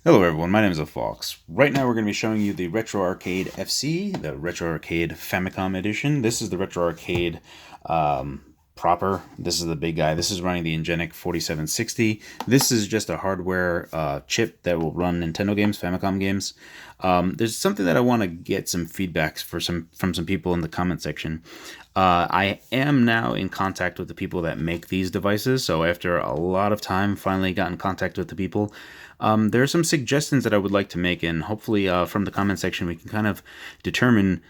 Hello everyone, my name is Fox. Right now we're going to be showing you the Retro Arcade FC, the Retro Arcade Famicom Edition. This is the Retro Arcade proper. This is the big guy. This is running the Ingenic 4760. This is just a hardware chip that will run Nintendo games, Famicom games. There's something that I want to get some feedbacks from some people in the comment section. I am now in contact with the people that make these devices, so after a lot of time, finally got in contact with the people. There are some suggestions that I would like to make, and hopefully from the comment section we can kind of determine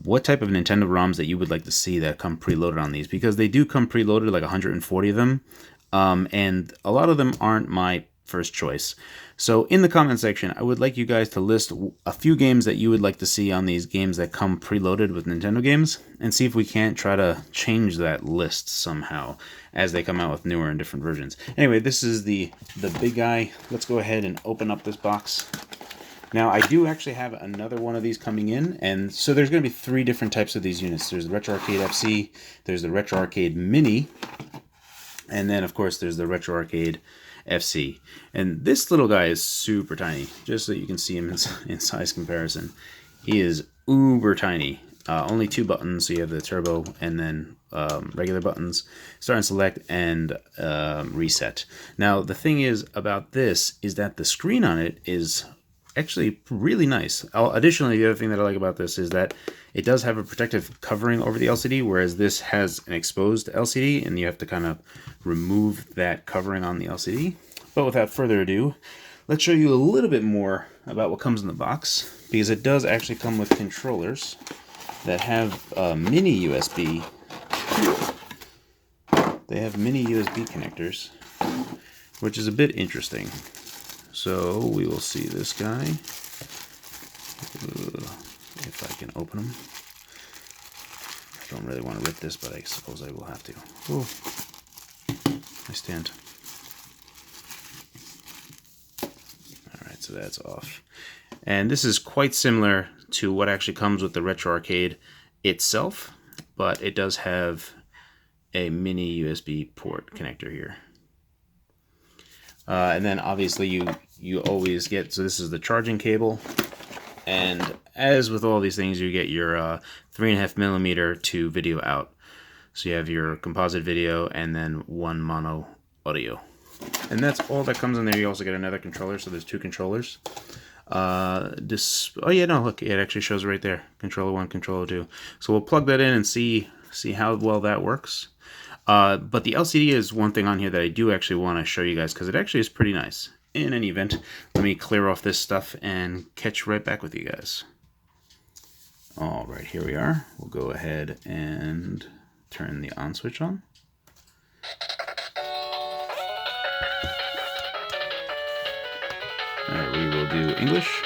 what type of Nintendo ROMs that you would like to see that come preloaded on these, because they do come preloaded, like 140 of them, and a lot of them aren't my first choice. So in the comment section, I would like you guys to list a few games that you would like to see on these games that come preloaded with Nintendo games, and see if we can't try to change that list somehow as they come out with newer and different versions. Anyway, this is the big guy. Let's go ahead and open up this box. Now, I do actually have another one of these coming in, and so there's going to be three different types of these units. There's the Retro Arcade FC, there's the Retro Arcade Mini, and then, of course, there's the Retro Arcade FC. And this little guy is super tiny, just so you can see him in size comparison. He is uber tiny. Only two buttons, so you have the turbo and then regular buttons, start and select, and reset. Now, the thing is about this is that the screen on it is actually really nice. Additionally, the other thing that I like about this is that it does have a protective covering over the LCD, whereas this has an exposed LCD, and you have to kind of remove that covering on the LCD. But without further ado, let's show you a little bit more about what comes in the box, because it does actually come with controllers that have mini USB. They have mini USB connectors, which is a bit interesting. So we will see this guy, if I can open him. I don't really want to rip this, but I suppose I will have to. Oh, I stand. Alright, so that's off. And this is quite similar to what actually comes with the Retro Arcade itself, but it does have a mini USB port connector here. And then obviously you always get, so this is the charging cable, and as with all these things, you get your 3.5mm to video out. So you have your composite video and then one mono audio. And that's all that comes in there. You also get another controller, so there's two controllers. Oh yeah, no, look, it actually shows right there. Controller 1, controller 2. So we'll plug that in and see how well that works. But the LCD is one thing on here that I do actually want to show you guys, because it actually is pretty nice. In any event, let me clear off this stuff and catch right back with you guys. Alright, here we are. We'll go ahead and turn the on switch on. Alright, we will do English.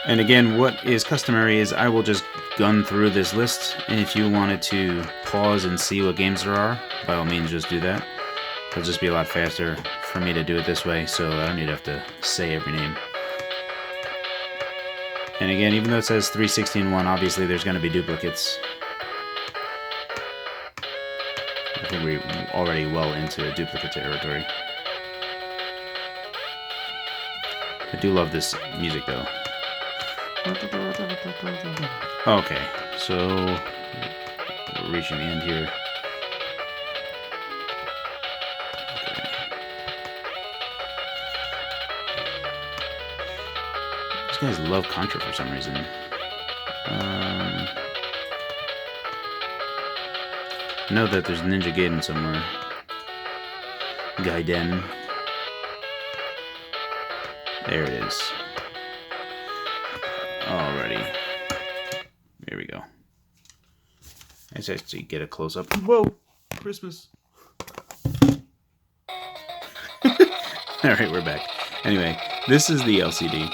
And again, what is customary is I will just gun through this list, and if you wanted to pause and see what games there are, by all means just do that. It'll just be a lot faster for me to do it this way, so I don't need to have to say every name. And again, even though it says 360 in 1, obviously there's going to be duplicates. I think we're already well into duplicate territory. I do love this music though. Okay, so we're reaching the end here. Okay. These guys love Contra for some reason. Know that there's Ninja Gaiden somewhere. Gaiden. There it is. Alrighty. There we go. Let's actually get a close-up. Whoa! Christmas! Alright, we're back. Anyway, this is the LCD.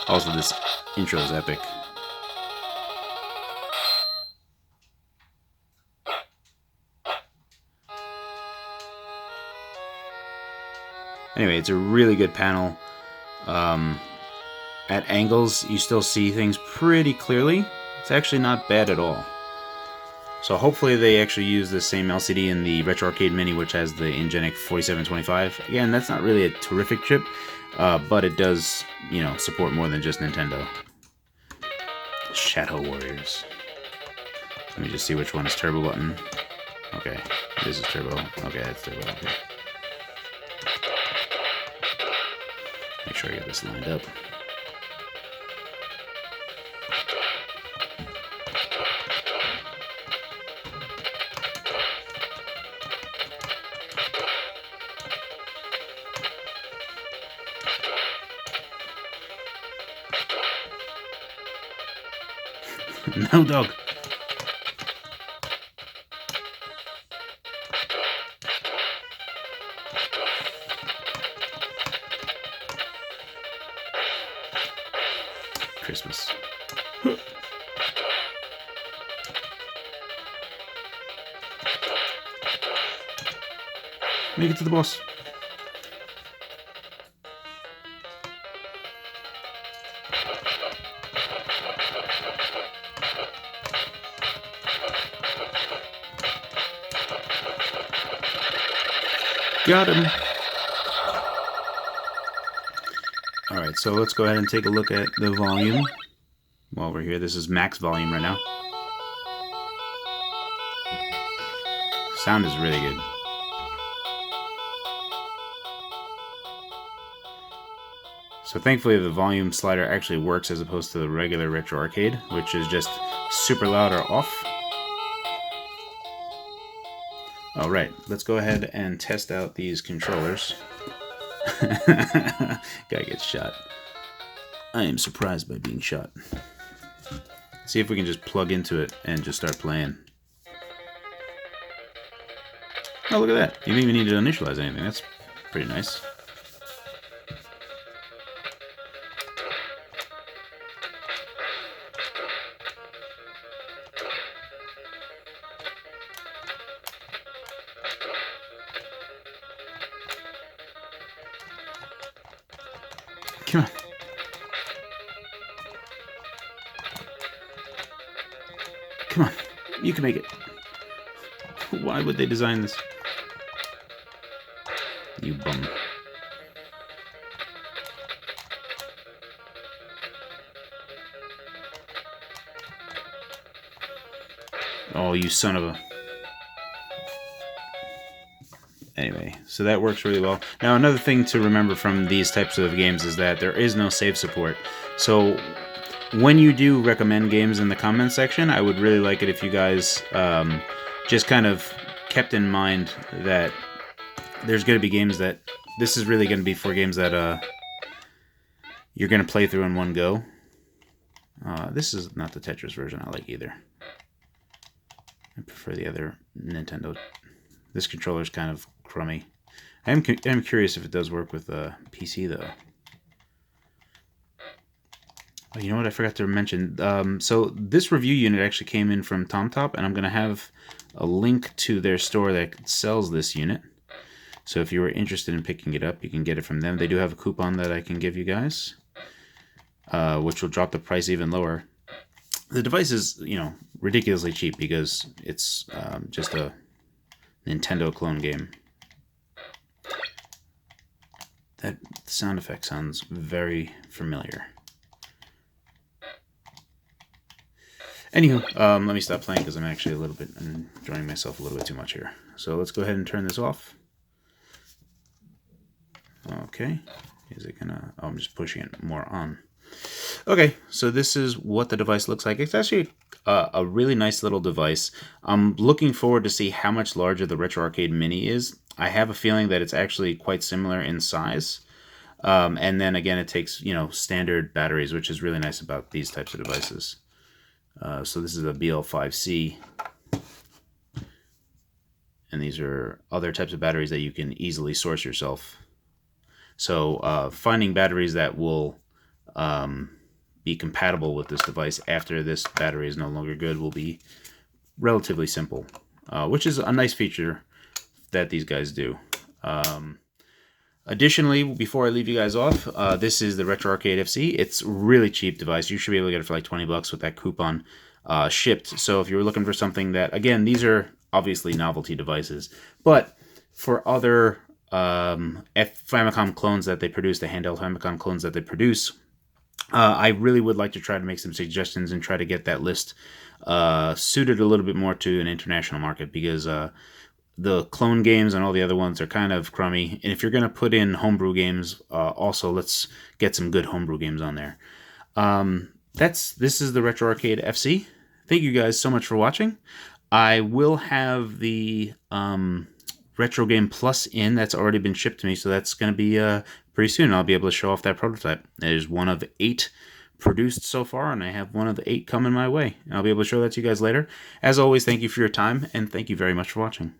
Also, this intro is epic. Anyway, it's a really good panel. At angles, you still see things pretty clearly. It's actually not bad at all. So hopefully they actually use the same LCD in the Retro Arcade Mini, which has the Ingenic 4725. Again, that's not really a terrific chip, but it does, you know, support more than just Nintendo. Shadow Warriors. Let me just see which one is turbo button. Okay, this is turbo. Okay, that's turbo. Okay. Make sure I get this lined up. No, dog. Christmas. Make it to the boss. Got him. Alright, so let's go ahead and take a look at the volume while we're here. This is max volume right now. Sound is really good. So thankfully the volume slider actually works as opposed to the regular Retro Arcade, which is just super loud or off. Alright, let's go ahead and test out these controllers. Guy gets shot. I am surprised by being shot. See if we can just plug into it and just start playing. Oh, look at that. You don't even need to initialize anything. That's pretty nice. Come on. Come on. You can make it. Why would they design this? You bum. Oh, you son of a... Anyway, so that works really well. Now, another thing to remember from these types of games is that there is no save support. So when you do recommend games in the comment section, I would really like it if you guys just kind of kept in mind that there's going to be games that... This is really going to be for games that you're going to play through in one go. This is not the Tetris version I like either. I prefer the other Nintendo. This controller is kind of crummy. I'm curious if it does work with PC though. Oh, you know what I forgot to mention? So this review unit actually came in from TomTop, and I'm going to have a link to their store that sells this unit. So if you were interested in picking it up, you can get it from them. They do have a coupon that I can give you guys, which will drop the price even lower. The device is, you know, ridiculously cheap because it's just a Nintendo clone game. That sound effect sounds very familiar. Anywho, let me stop playing because I'm actually enjoying myself a little bit too much here. So let's go ahead and turn this off. Okay, is it gonna... Oh, I'm just pushing it more on. Okay, so this is what the device looks like. It's actually a really nice little device. I'm looking forward to see how much larger the Retro Arcade Mini is. I have a feeling that it's actually quite similar in size. And then again, it takes, you know, standard batteries, which is really nice about these types of devices. So this is a BL5C. And these are other types of batteries that you can easily source yourself. So finding batteries that will be compatible with this device after this battery is no longer good will be relatively simple, which is a nice feature that these guys do. Additionally, before I leave you guys off, this is the Retro Arcade FC. It's a really cheap device. You should be able to get it for like 20 bucks with that coupon. shipped. So if you're looking for something that, again, these are obviously novelty devices, but for other Famicom clones that they produce, the handheld Famicom clones that they produce, I really would like to try to make some suggestions and try to get that list suited a little bit more to an international market, because the clone games and all the other ones are kind of crummy. And if you're going to put in homebrew games, also let's get some good homebrew games on there. This is the Retro Arcade FC. Thank you guys so much for watching. I will have the Retro Game Plus in. That's already been shipped to me, so that's going to be pretty soon. I'll be able to show off that prototype. There's one of 8 produced so far, and I have one of the 8 coming my way. I'll be able to show that to you guys later. As always, thank you for your time, and thank you very much for watching.